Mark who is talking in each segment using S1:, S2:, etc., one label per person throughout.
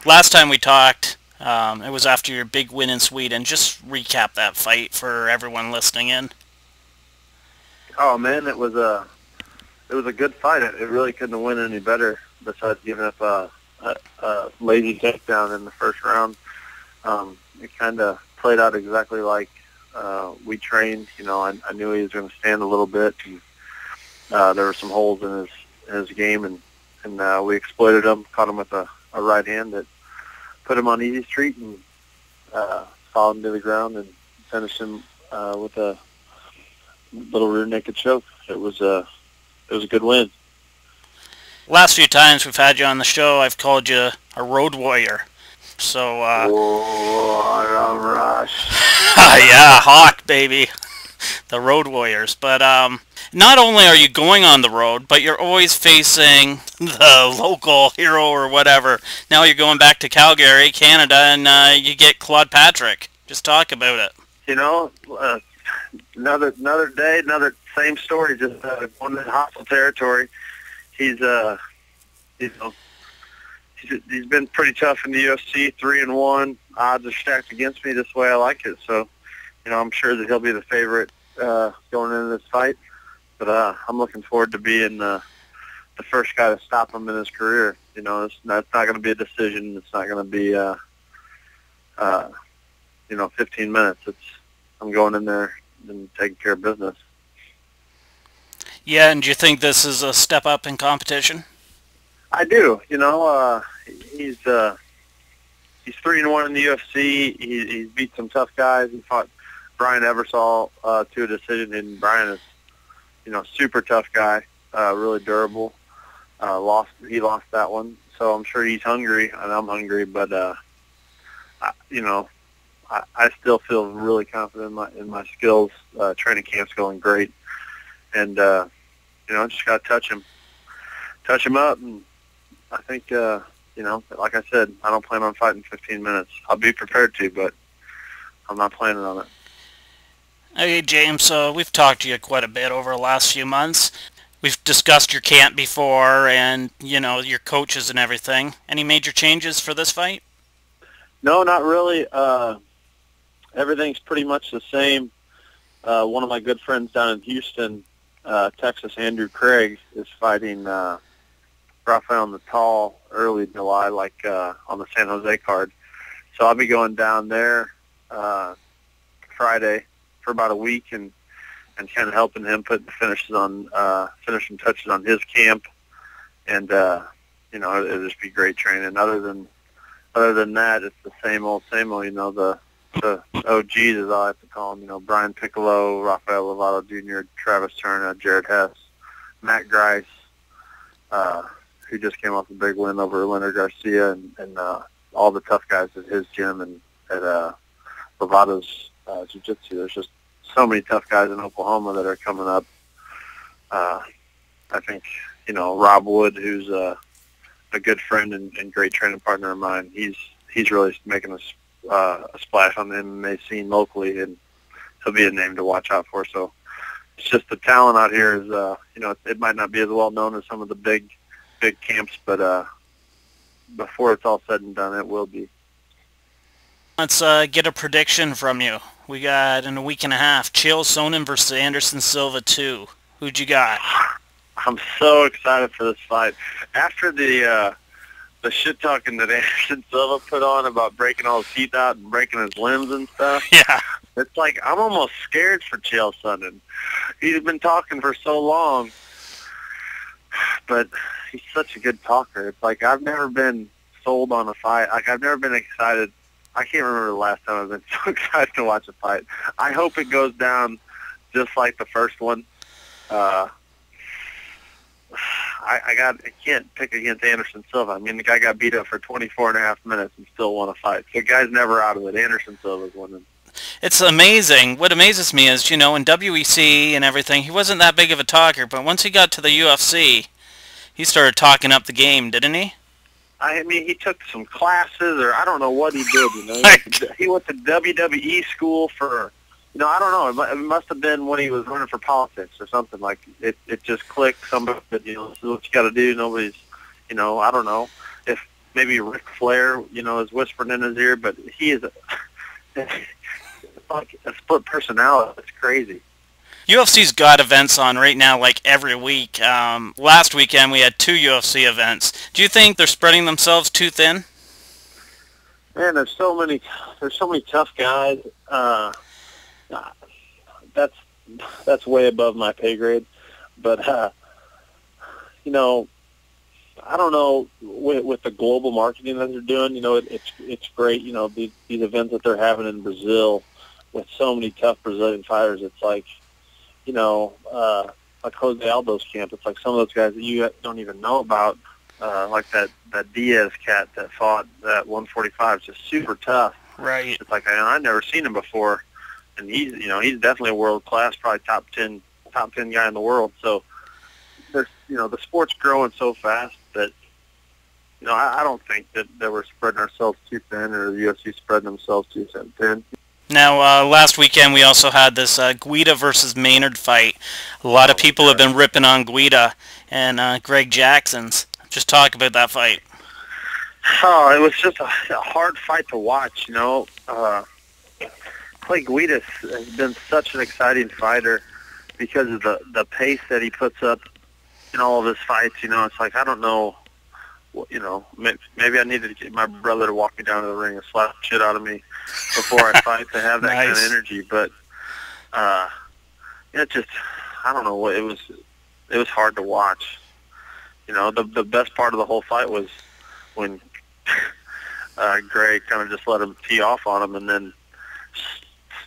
S1: last time we talked, it was after your big win in Sweden. Just recap that fight for everyone listening in.
S2: Oh man, it was a good fight. It really couldn't have went any better. Besides giving up a lazy takedown in the first round, it kind of played out exactly like we trained. You know, I knew he was going to stand a little bit, and there were some holes in his game, and we exploited him. Caught him with a right hand that put him on easy street, and followed him to the ground and finished him with a little rear naked choke. It was a good win.
S1: Last few times we've had you on the show, I've called you a road warrior. So,
S2: what a rush.
S1: yeah, Hawk, baby. The road warriors. But not only are you going on the road, but you're always facing the local hero or whatever. Now you're going back to Calgary, Canada, and you get Claude Patrick. Just talk about it.
S2: You know, another day, another same story, just going into hostile territory. He's he's been pretty tough in the UFC, 3-1. Odds are stacked against me. This way I like it. So, you know, I'm sure that he'll be the favorite going into this fight. But I'm looking forward to being the first guy to stop him in his career. You know, it's not going to be a decision. It's not going to be 15 minutes. I'm going in there and taking care of business.
S1: Yeah, and do you think this is a step up in competition?
S2: I do. You know, he's 3-1 in the UFC. He's beat some tough guys. He fought Brian Eversole to a decision, and Brian is, you know, super tough guy, really durable. He lost that one, so I'm sure he's hungry, and I'm hungry. But I still feel really confident in my skills. Training camp's going great, and I just got to touch him up, and I think like I said, I don't plan on fighting 15 minutes. I'll be prepared to, but I'm not planning on it.
S1: Hey, James, we've talked to you quite a bit over the last few months. We've discussed your camp before and, you know, your coaches and everything. Any major changes for this fight?
S2: No, not really. Everything's pretty much the same. One of my good friends down in Houston, Texas, Andrew Craig, is fighting Rafael Natal early July, on the San Jose card. So I'll be going down there Friday for about a week and kind of helping him put the finishing touches on his camp. And it'll just be great training. Other than that, it's the same old. You know, the OGs, as I like to call them. You know, Brian Piccolo, Rafael Lovato Jr., Travis Turner, Jared Hess, Matt Grice, who just came off a big win over Leonard Garcia, and all the tough guys at his gym and at Lovato's jiu-jitsu. There's just so many tough guys in Oklahoma that are coming up. I think, you know, Rob Wood, who's a good friend and great training partner of mine, he's really making a splash on the MMA scene locally, and he'll be a name to watch out for. So it's just the talent out here is, it might not be as well known as some of the big camps, but before it's all said and done, it will be.
S1: Let's get a prediction from you. We got, in a week and a half, Chael Sonnen versus Anderson Silva 2. Who'd you got?
S2: I'm so excited for this fight. After the shit talking that Anderson Silva put on about breaking all his teeth out and breaking his limbs and stuff,
S1: Yeah.
S2: it's like I'm almost scared for Chael Sonnen. He's been talking for so long, but he's such a good talker. It's like I've never been sold on a fight. Like I've never been excited. I can't remember the last time I've been so excited to watch a fight. I hope it goes down just like the first one. I can't pick against Anderson Silva. I mean, the guy got beat up for 24 and a half minutes and still won a fight. The guy's never out of it. Anderson Silva's winning.
S1: It's amazing. What amazes me is, you know, in WEC and everything, he wasn't that big of a talker, but once he got to the UFC, he started talking up the game, didn't he?
S2: I mean, he took some classes, or I don't know what he did. You know, he went to WWE school for, you know, I don't know. It must have been when he was running for politics or something. Like it just clicked. Somebody, you know, this is what you got to do. Nobody's, you know, I don't know. If maybe Ric Flair, is whispering in his ear, but he is like a split personality. It's crazy.
S1: UFC's got events on right now, like every week. Last weekend we had 2 UFC events. Do you think they're spreading themselves too thin?
S2: Man, there's so many tough guys. That's way above my pay grade. But I don't know with the global marketing that they're doing. It's great. These events that they're having in Brazil with so many tough Brazilian fighters. It's like, like Jose Aldo's camp. It's like some of those guys that you don't even know about, like that Diaz cat that fought at 145 is just super tough.
S1: Right.
S2: It's like I've never seen him before, and he's definitely a world class, probably top 10 guy in the world. So there's the sport's growing so fast that I don't think that we're spreading ourselves too thin, or the UFC spreading themselves too thin.
S1: Now, last weekend we also had this Guida versus Maynard fight. A lot of people have been ripping on Guida and Greg Jackson's. Just talk about that fight.
S2: Oh, it was just a hard fight to watch. Clay Guida has been such an exciting fighter because of the pace that he puts up in all of his fights. It's like, I don't know. Maybe I needed to get my brother to walk me down to the ring and slap the shit out of me before I fight to have that
S1: Nice.
S2: kind of energy. But it just, I don't know. It was hard to watch. The best part of the whole fight was when Greg kind of just let him tee off on him and then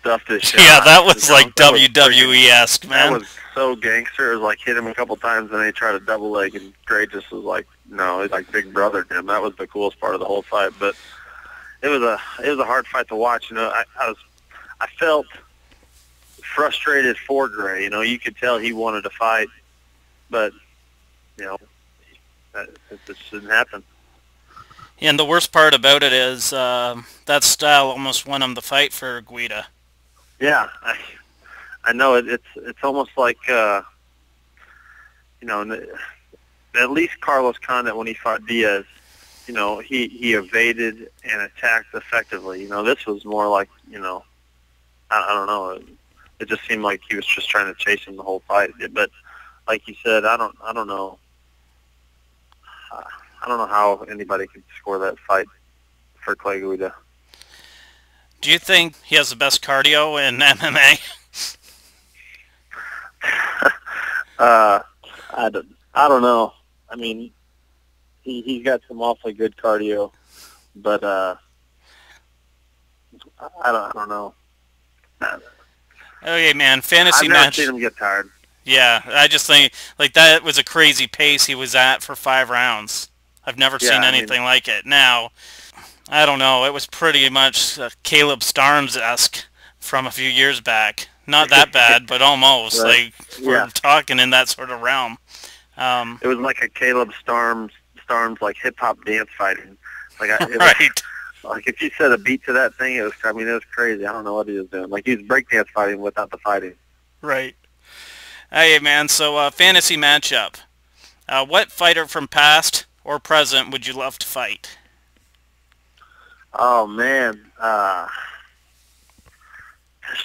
S2: stuffed his shit.
S1: Yeah, that was like WWE-esque, man.
S2: That was so gangster. It was like hit him a couple times and then he tried a double leg and Greg just was like, no, he's like big brother to him. That was the coolest part of the whole fight. But it was a hard fight to watch. I felt frustrated for Gray. You could tell he wanted to fight, but it just didn't happen.
S1: And the worst part about it is that style almost won him the fight for Guida.
S2: Yeah, I know it's almost like at least Carlos Condit, when he fought Diaz, he evaded and attacked effectively. This was more like, I don't know. It just seemed like he was just trying to chase him the whole fight. But like you said, I don't know. I don't know how anybody could score that fight for Clay Guida.
S1: Do you think he has the best cardio in MMA?
S2: I don't know. I mean, he's got some awfully good cardio, but I don't know.
S1: Okay, man, fantasy
S2: I've never
S1: match.
S2: seen him get tired.
S1: Yeah, I just think like that was a crazy pace he was at for 5 rounds. I've never seen anything like it. Now, I don't know. It was pretty much Caleb Starnes-esque from a few years back. Not that bad, but almost.
S2: Right.
S1: Like we're talking in that sort of realm.
S2: It was like a Caleb Starnes like hip hop dance fighting. Like
S1: Right.
S2: Like if you set a beat to that thing, it was crazy. I don't know what he was doing. Like he was breakdance fighting without the fighting.
S1: Right. Hey, man. So fantasy matchup. What fighter from past or present would you love to fight?
S2: Oh man, there's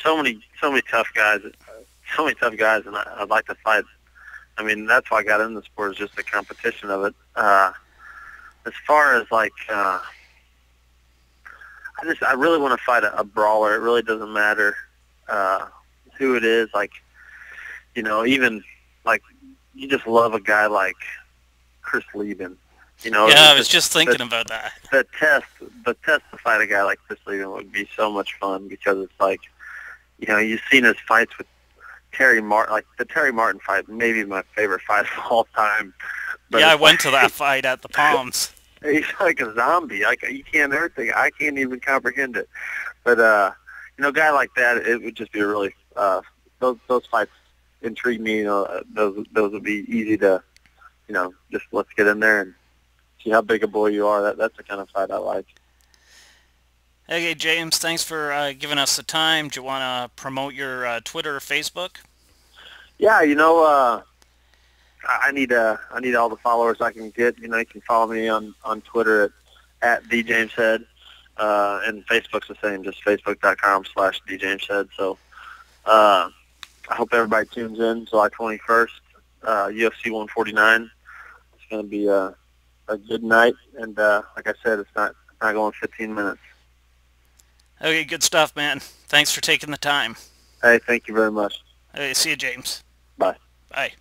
S2: so many tough guys, and I'd like to fight. I mean, that's why I got into the sport, is just the competition of it. As far as like, I really want to fight a brawler. It really doesn't matter who it is. Like, even like you just love a guy like Chris Lieben.
S1: Yeah, I was just thinking about that.
S2: The test to fight a guy like Chris Lieben would be so much fun, because it's like, you've seen his fights with Terry Martin. Like the Terry Martin fight, maybe my favorite fight of all time. But
S1: yeah, I went to that fight at the Palms.
S2: He's like a zombie. Like you can't everything. I can't even comprehend it. But a guy like that, it would just be really those fights intrigue me. Those would be easy to, just let's get in there and see how big a boy you are. That's the kind of fight I like.
S1: Okay, James, thanks for giving us the time. Do you want to promote your Twitter or Facebook?
S2: Yeah, I need all the followers I can get. You can follow me on Twitter at DJamesHead, and Facebook's the same, just facebook.com/DJamesHead. So I hope everybody tunes in July 21st, UFC 149. It's going to be a good night, and like I said, it's not going 15 minutes.
S1: Okay, good stuff, man. Thanks for taking the time.
S2: Hey, thank you very much.
S1: Hey, see you, James.
S2: Bye.
S1: Bye.